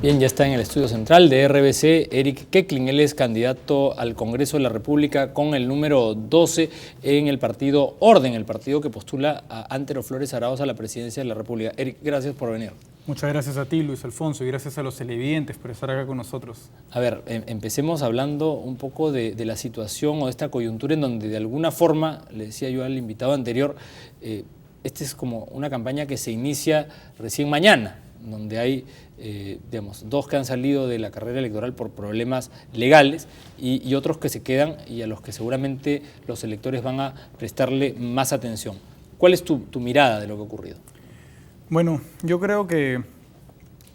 Bien, ya está en el estudio central de RBC Eric Kecklin. Él es candidato al Congreso de la República con el número 12 en el partido Orden, el partido que postula a Antero Flores Arauz a la presidencia de la República. Eric, gracias por venir. Muchas gracias a ti, Luis Alfonso, y gracias a los televidentes por estar acá con nosotros. A ver, empecemos hablando un poco de la situación o de esta coyuntura en donde de alguna forma, le decía yo al invitado anterior, esta es como una campaña que se inicia recién mañana, donde hay dos que han salido de la carrera electoral por problemas legales y otros que se quedan y a los que seguramente los electores van a prestarle más atención. ¿Cuál es tu mirada de lo que ha ocurrido? Bueno, yo creo que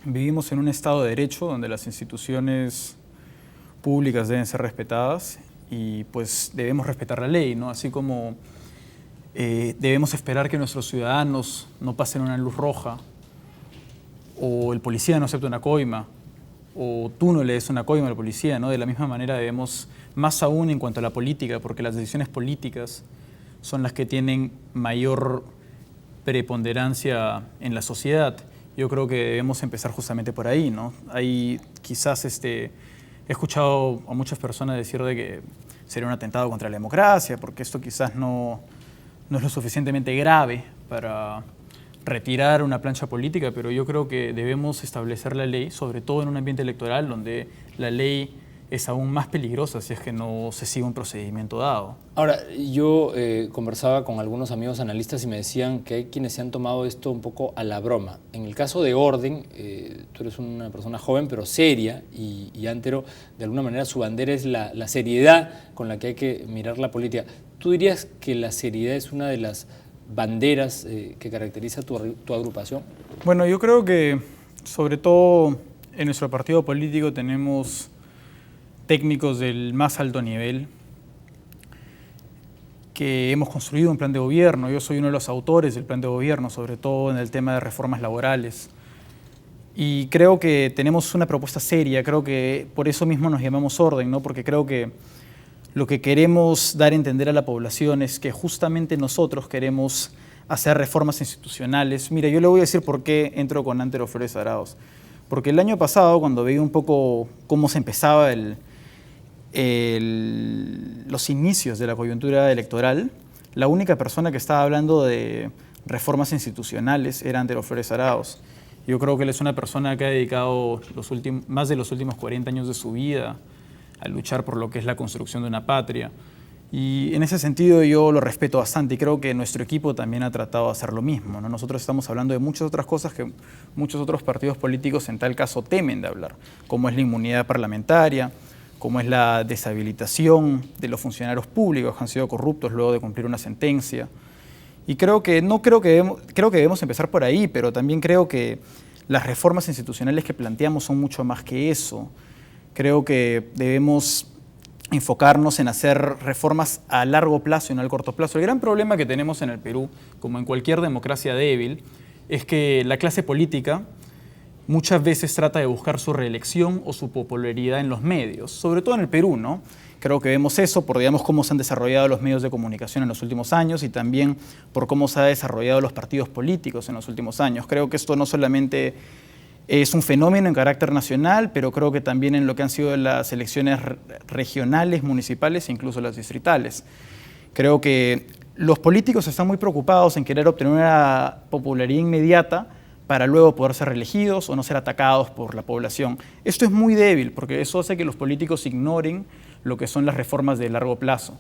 vivimos en un Estado de Derecho donde las instituciones públicas deben ser respetadas y pues debemos respetar la ley, ¿no? Así como debemos esperar que nuestros ciudadanos no pasen una luz roja, o el policía no acepta una coima, o tú no le des una coima al policía, ¿no? De la misma manera debemos, más aún en cuanto a la política, porque las decisiones políticas son las que tienen mayor preponderancia en la sociedad. Yo creo que debemos empezar justamente por ahí, ¿no? Hay quizás, he escuchado a muchas personas decir de que sería un atentado contra la democracia, porque esto quizás no es lo suficientemente grave para retirar una plancha política, pero yo creo que debemos establecer la ley, sobre todo en un ambiente electoral donde la ley es aún más peligrosa si es que no se sigue un procedimiento dado. Ahora, yo conversaba con algunos amigos analistas y me decían que hay quienes se han tomado esto un poco a la broma. En el caso de Orden, tú eres una persona joven pero seria y Antero, de alguna manera, su bandera es la seriedad con la que hay que mirar la política. ¿Tú dirías que la seriedad es una de las banderas que caracteriza tu agrupación? Bueno, yo creo que sobre todo en nuestro partido político tenemos técnicos del más alto nivel que hemos construido un plan de gobierno. Yo soy uno de los autores del plan de gobierno, sobre todo en el tema de reformas laborales. Y creo que tenemos una propuesta seria, creo que por eso mismo nos llamamos Orden, ¿no? Porque creo que lo que queremos dar a entender a la población es que justamente nosotros queremos hacer reformas institucionales. Mira, yo le voy a decir por qué entro con Antero Flores Arauz. Porque el año pasado, cuando veía un poco cómo se empezaba los inicios de la coyuntura electoral, la única persona que estaba hablando de reformas institucionales era Antero Flores Arauz. Yo creo que él es una persona que ha dedicado más de los últimos 40 años de su vida a luchar por lo que es la construcción de una patria. Y en ese sentido yo lo respeto bastante y creo que nuestro equipo también ha tratado de hacer lo mismo, ¿no? Nosotros estamos hablando de muchas otras cosas que muchos otros partidos políticos en tal caso temen de hablar, como es la inmunidad parlamentaria, como es la deshabilitación de los funcionarios públicos que han sido corruptos luego de cumplir una sentencia. Y creo que debemos empezar por ahí, pero también creo que las reformas institucionales que planteamos son mucho más que eso. Creo que debemos enfocarnos en hacer reformas a largo plazo y no al corto plazo. El gran problema que tenemos en el Perú, como en cualquier democracia débil, es que la clase política muchas veces trata de buscar su reelección o su popularidad en los medios, sobre todo en el Perú, ¿no? Creo que vemos eso por, digamos, cómo se han desarrollado los medios de comunicación en los últimos años y también por cómo se han desarrollado los partidos políticos en los últimos años. Creo que esto no solamente es un fenómeno en carácter nacional, pero creo que también en lo que han sido las elecciones regionales, municipales e incluso las distritales. Creo que los políticos están muy preocupados en querer obtener una popularidad inmediata para luego poder ser reelegidos o no ser atacados por la población. Esto es muy débil porque eso hace que los políticos ignoren lo que son las reformas de largo plazo,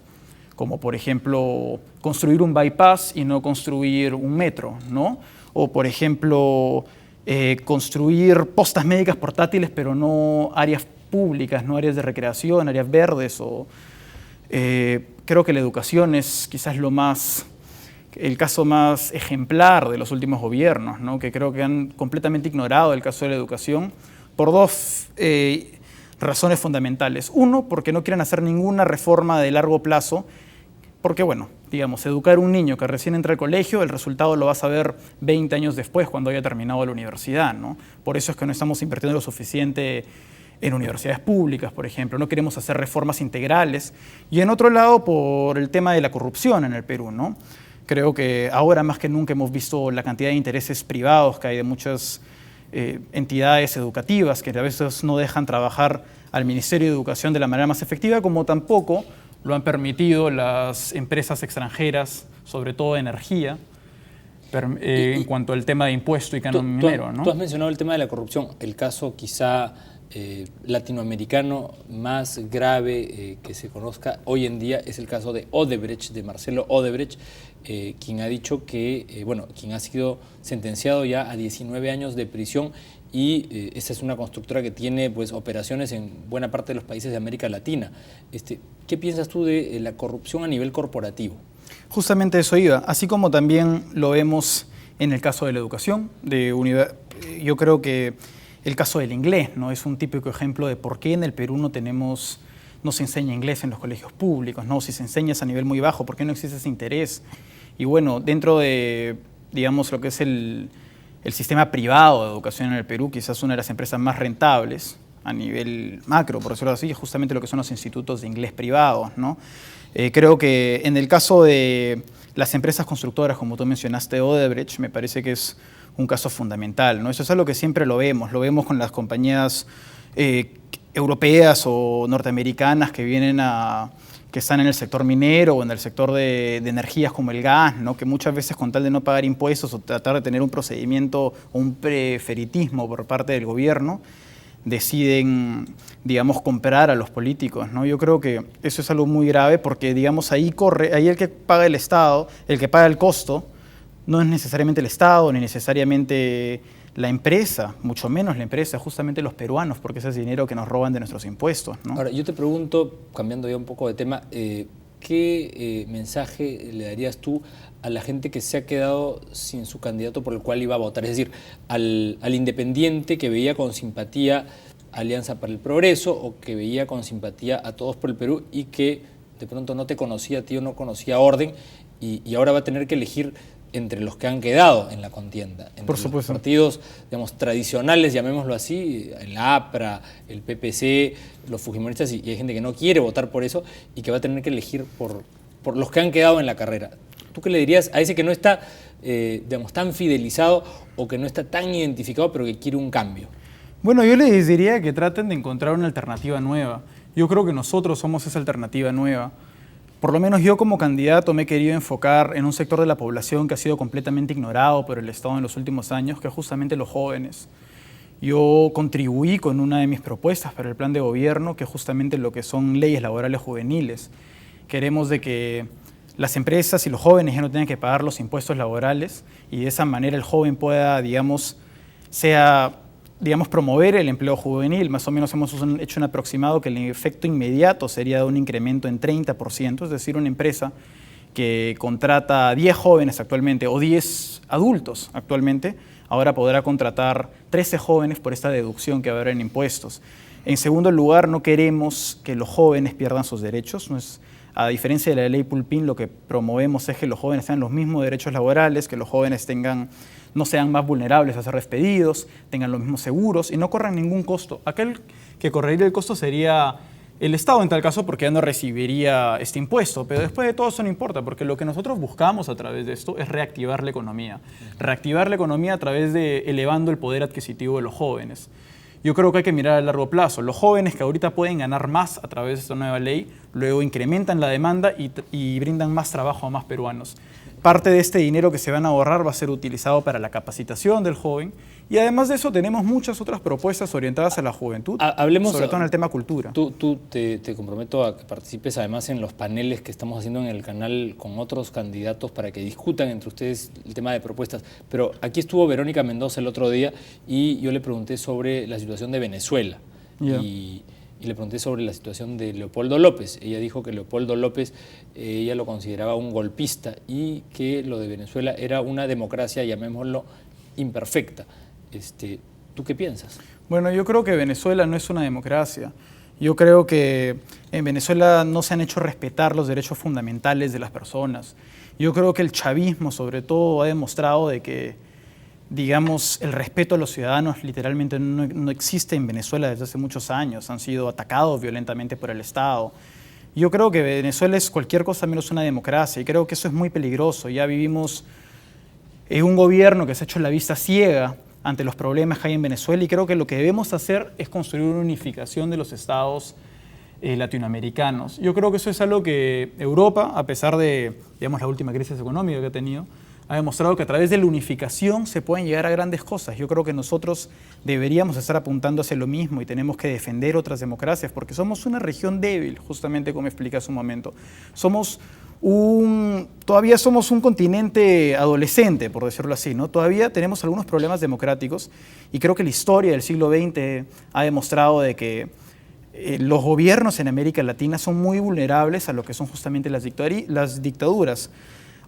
como por ejemplo construir un bypass y no construir un metro, ¿no? O por ejemplo construir postas médicas portátiles pero no áreas públicas, no áreas de recreación, áreas verdes. Creo que la educación es quizás el caso más ejemplar de los últimos gobiernos, ¿no? Que creo que han completamente ignorado el caso de la educación por dos razones fundamentales. Uno, porque no quieren hacer ninguna reforma de largo plazo, porque, bueno, digamos, educar a un niño que recién entra al colegio, el resultado lo vas a ver 20 años después, cuando haya terminado la universidad, ¿no? Por eso es que no estamos invirtiendo lo suficiente en universidades públicas, por ejemplo. No queremos hacer reformas integrales. Y en otro lado, por el tema de la corrupción en el Perú, ¿no? Creo que ahora más que nunca hemos visto la cantidad de intereses privados que hay de muchas entidades educativas que a veces no dejan trabajar al Ministerio de Educación de la manera más efectiva, como tampoco lo han permitido las empresas extranjeras, sobre todo de energía, en cuanto al tema de impuesto y canon minero, ¿no? Tú has mencionado el tema de la corrupción, el caso quizá latinoamericano más grave que se conozca hoy en día es el caso de Odebrecht, de Marcelo Odebrecht, quien ha dicho que, quien ha sido sentenciado ya a 19 años de prisión y esta es una constructora que tiene pues operaciones en buena parte de los países de América Latina. ¿Qué piensas tú de la corrupción a nivel corporativo? Justamente eso iba, así como también lo vemos en el caso de la educación, yo creo que el caso del inglés, ¿no? Es un típico ejemplo de por qué en el Perú no se enseña inglés en los colegios públicos, ¿no? Si se enseña es a nivel muy bajo, ¿por qué no existe ese interés? Y bueno, dentro de, digamos, lo que es el sistema privado de educación en el Perú, quizás una de las empresas más rentables a nivel macro, por decirlo así, es justamente lo que son los institutos de inglés privados, ¿no? Creo que en el caso de las empresas constructoras, como tú mencionaste, Odebrecht, me parece que es un caso fundamental, ¿no? Eso es algo que siempre lo vemos con las compañías europeas o norteamericanas que están en el sector minero o en el sector de energías como el gas, ¿no? Que muchas veces con tal de no pagar impuestos o tratar de tener un procedimiento o un preferitismo por parte del gobierno, deciden, digamos, comprar a los políticos, ¿no? Yo creo que eso es algo muy grave porque, digamos, ahí el que paga el Estado, el que paga el costo, no es necesariamente el Estado ni necesariamente la empresa, mucho menos la empresa, justamente los peruanos, porque ese es dinero que nos roban de nuestros impuestos, ¿no? Ahora, yo te pregunto, cambiando ya un poco de tema, ¿qué mensaje le darías tú a la gente que se ha quedado sin su candidato por el cual iba a votar? Es decir, al independiente que veía con simpatía Alianza para el Progreso o que veía con simpatía a Todos por el Perú y que de pronto no te conocía a ti o no conocía a Orden y ahora va a tener que elegir entre los que han quedado en la contienda, entre por supuesto, los partidos, digamos, tradicionales, llamémoslo así, el APRA, el PPC, los fujimoristas, y hay gente que no quiere votar por eso y que va a tener que elegir por los que han quedado en la carrera. ¿Tú qué le dirías a ese que no está, digamos, tan fidelizado o que no está tan identificado, pero que quiere un cambio? Bueno, yo les diría que traten de encontrar una alternativa nueva. Yo creo que nosotros somos esa alternativa nueva. Por lo menos yo como candidato me he querido enfocar en un sector de la población que ha sido completamente ignorado por el Estado en los últimos años, que es justamente los jóvenes. Yo contribuí con una de mis propuestas para el plan de gobierno, que es justamente lo que son leyes laborales juveniles. Queremos de que las empresas y los jóvenes ya no tengan que pagar los impuestos laborales y de esa manera el joven pueda, digamos, promover el empleo juvenil. Más o menos hemos hecho un aproximado que el efecto inmediato sería de un incremento en 30%, es decir, una empresa que contrata a 10 jóvenes actualmente o 10 adultos actualmente, ahora podrá contratar 13 jóvenes por esta deducción que va a haber en impuestos. En segundo lugar, no queremos que los jóvenes pierdan sus derechos. A diferencia de la ley Pulpín, lo que promovemos es que los jóvenes tengan los mismos derechos laborales, que los jóvenes no sean más vulnerables a ser despedidos, tengan los mismos seguros y no corran ningún costo. Aquel que correría el costo sería el Estado en tal caso porque ya no recibiría este impuesto, pero después de todo eso no importa porque lo que nosotros buscamos a través de esto es reactivar la economía. Reactivar la economía a través de elevando el poder adquisitivo de los jóvenes. Yo creo que hay que mirar a largo plazo. Los jóvenes que ahorita pueden ganar más a través de esta nueva ley, luego incrementan la demanda y brindan más trabajo a más peruanos. Parte de este dinero que se van a ahorrar va a ser utilizado para la capacitación del joven y además de eso tenemos muchas otras propuestas orientadas a la juventud, sobre todo en el tema cultura. Tú te comprometo a que participes además en los paneles que estamos haciendo en el canal con otros candidatos para que discutan entre ustedes el tema de propuestas. Pero aquí estuvo Verónica Mendoza el otro día y yo le pregunté sobre la situación de Venezuela. Y le pregunté sobre la situación de Leopoldo López. Ella dijo que Leopoldo López, ella lo consideraba un golpista y que lo de Venezuela era una democracia, llamémoslo, imperfecta. ¿Tú qué piensas? Bueno, yo creo que Venezuela no es una democracia. Yo creo que en Venezuela no se han hecho respetar los derechos fundamentales de las personas. Yo creo que el chavismo, sobre todo, ha demostrado de que, digamos, el respeto a los ciudadanos literalmente no existe en Venezuela desde hace muchos años. Han sido atacados violentamente por el Estado. Yo creo que Venezuela es cualquier cosa menos una democracia y creo que eso es muy peligroso. Ya vivimos en un gobierno que se ha hecho la vista ciega ante los problemas que hay en Venezuela y creo que lo que debemos hacer es construir una unificación de los estados latinoamericanos. Yo creo que eso es algo que Europa, a pesar de, digamos, la última crisis económica que ha tenido, ha demostrado que a través de la unificación se pueden llegar a grandes cosas. Yo creo que nosotros deberíamos estar apuntando hacia lo mismo y tenemos que defender otras democracias porque somos una región débil, justamente como expliqué hace un momento. Todavía somos un continente adolescente, por decirlo así, ¿no? Todavía tenemos algunos problemas democráticos y creo que la historia del siglo XX ha demostrado de que los gobiernos en América Latina son muy vulnerables a lo que son justamente las dictaduras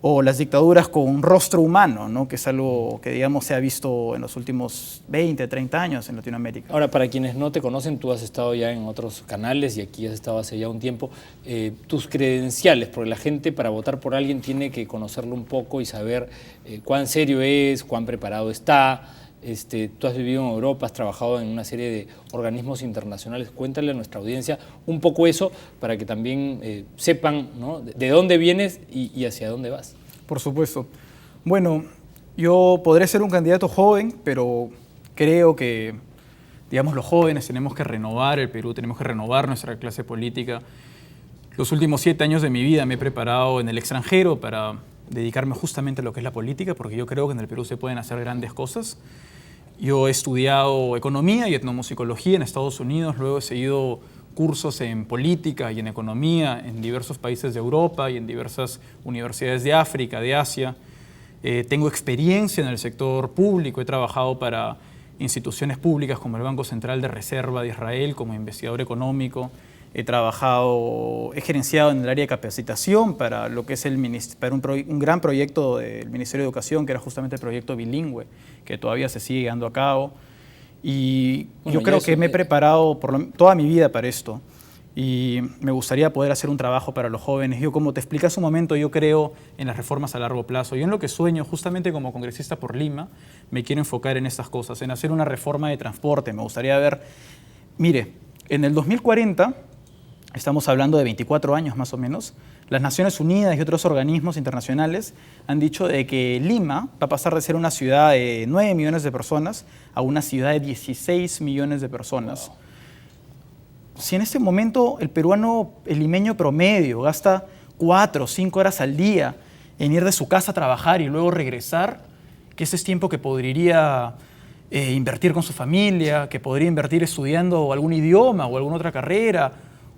o las dictaduras con un rostro humano, ¿no? Que es algo que, digamos, se ha visto en los últimos 20, 30 años en Latinoamérica. Ahora, para quienes no te conocen, tú has estado ya en otros canales y aquí has estado hace ya un tiempo. Tus credenciales, porque la gente para votar por alguien tiene que conocerlo un poco y saber cuán serio es, cuán preparado está. Tú has vivido en Europa, has trabajado en una serie de organismos internacionales. Cuéntale a nuestra audiencia un poco eso para que también sepan, ¿no?, de dónde vienes y hacia dónde vas. Por supuesto. Bueno, yo podré ser un candidato joven, pero creo que, digamos, los jóvenes tenemos que renovar el Perú, tenemos que renovar nuestra clase política. Los últimos 7 años de mi vida me he preparado en el extranjero para dedicarme justamente a lo que es la política, porque yo creo que en el Perú se pueden hacer grandes cosas. Yo he estudiado economía y etnomusicología en Estados Unidos, luego he seguido cursos en política y en economía en diversos países de Europa y en diversas universidades de África, de Asia. Tengo experiencia en el sector público, he trabajado para instituciones públicas como el Banco Central de Reserva de Israel como investigador económico. He gerenciado en el área de capacitación para lo que es un gran proyecto del Ministerio de Educación, que era justamente el proyecto bilingüe, que todavía se sigue llevando a cabo. Y bueno, yo creo que me he preparado toda mi vida para esto. Y me gustaría poder hacer un trabajo para los jóvenes. Yo, como te expliqué hace un momento, yo creo en las reformas a largo plazo. Yo en lo que sueño, justamente como congresista por Lima, me quiero enfocar en estas cosas, en hacer una reforma de transporte. Me gustaría ver, mire, en el 2040... estamos hablando de 24 años más o menos, las Naciones Unidas y otros organismos internacionales han dicho de que Lima va a pasar de ser una ciudad de 9 millones de personas a una ciudad de 16 millones de personas. Wow. Si en este momento el limeño promedio gasta 4 o 5 horas al día en ir de su casa a trabajar y luego regresar, que ese es tiempo que podría invertir con su familia, que podría invertir estudiando algún idioma o alguna otra carrera,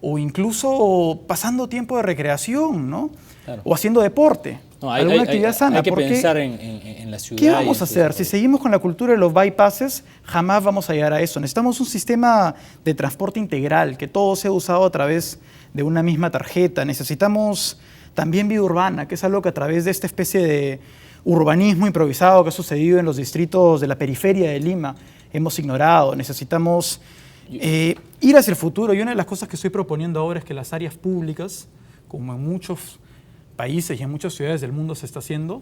o incluso pasando tiempo de recreación, ¿no? Claro. O haciendo deporte, alguna actividad sana. Hay que pensar en la ciudad. ¿Qué vamos a hacer? Si seguimos con la cultura de los bypasses, jamás vamos a llegar a eso. Necesitamos un sistema de transporte integral, que todo sea usado a través de una misma tarjeta. Necesitamos también vida urbana, que es algo que a través de esta especie de urbanismo improvisado que ha sucedido en los distritos de la periferia de Lima hemos ignorado. Necesitamos ir hacia el futuro, y una de las cosas que estoy proponiendo ahora es que las áreas públicas, como en muchos países y en muchas ciudades del mundo se está haciendo,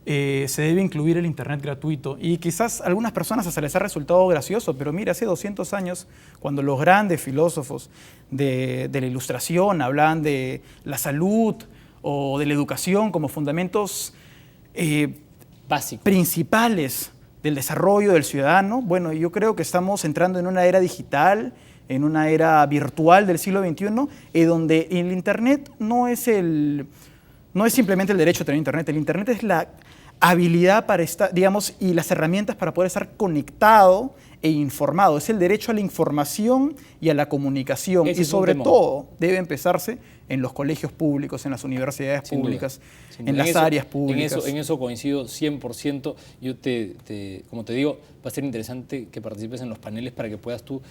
se debe incluir el internet gratuito. Y quizás a algunas personas hasta les ha resultado gracioso, pero mira, hace 200 años, cuando los grandes filósofos de la Ilustración hablaban de la salud o de la educación como fundamentos básicos, principales del desarrollo del ciudadano, bueno, yo creo que estamos entrando en una era digital, en una era virtual del siglo XXI, donde el Internet no es simplemente el derecho a tener Internet. El Internet es la habilidad para estar, digamos, y las herramientas para poder estar conectado e informado. Es el derecho a la información y a la comunicación. Y sobre todo debe empezarse en los colegios públicos, en las universidades públicas, en las áreas públicas. En eso coincido 100%. Yo como te digo, va a ser interesante que participes en los paneles para que puedas tú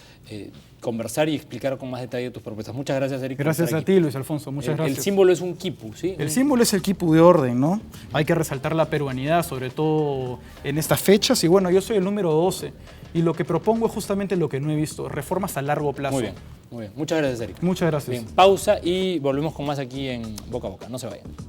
conversar y explicar con más detalle tus propuestas. Muchas gracias, Eric. Gracias a ti, Luis Alfonso. Muchas gracias. El símbolo es un quipu, ¿sí? El símbolo es el quipu de orden, ¿no? Hay que resaltar la peruanidad, sobre todo en estas fechas. Y bueno, yo soy el número 12. Y lo que propongo es justamente lo que no he visto, reformas a largo plazo. Muy bien, muy bien. Muchas gracias, Eric. Muchas gracias. Bien, pausa y volvemos con más aquí en Boca a Boca. No se vayan.